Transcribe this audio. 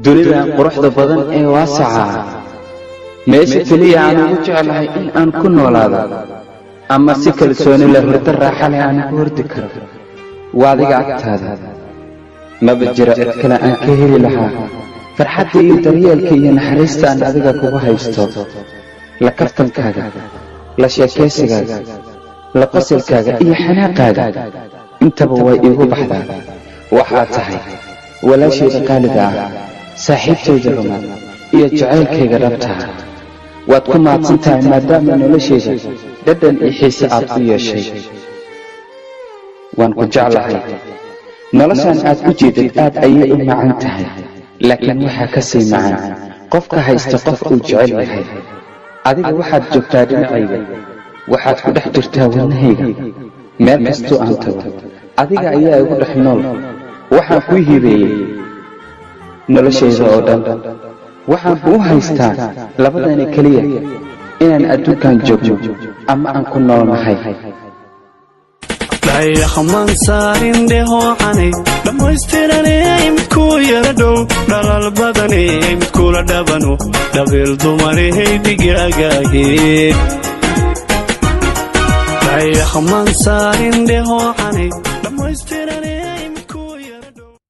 dunida quruxda badan ee waasaca meesha kaliya aan ugu jeclahay in aan ku noolaado ama si kalsooni leh hurdo raaxo leh aan ku hurdi karo waa adiga agtaada maba jiro cid kale aan ka heli lahaa farxadda iyo daryeelka iyo naxariista aan adiga kugu haysto la kaftankaaga la sheekaysigaaga la qosolkaaga iyo xanaaqaaga intaba way iigu baxdaa waxaad tahay walaashayda qaaliga ah saaxiibtayda rumaad iyo jacaylkayga dhabtaa waad ku mahadsan tahay maadaama noloshayda dhadhan iyo xiise aad u yeeshay waan ku jeclahay noloshaan aad ku jeedad aad ayay u macaan tahay laakiin waxaa ka sii macaan qofka haysta qof uu jecel yahay adiga waxaad joogtaa dhinacayga waxaad ku dhex jirtaa wadnahayga meel kastuu aan tago adiga ayaa igu dhex nool waxaan kuu hibeeyey noloshayda oo dhan waxaan kuu haystaa labadani keliya inaan adduunkan joogno ama aan ku noolnahay dayaxman saarin dheehoocanay dhammaystiranay midkuu yara dhow dhalal badanay midkuula dhabano dhabiil dumarahay dhigaagaagee dayaxman saarin dheehoocanay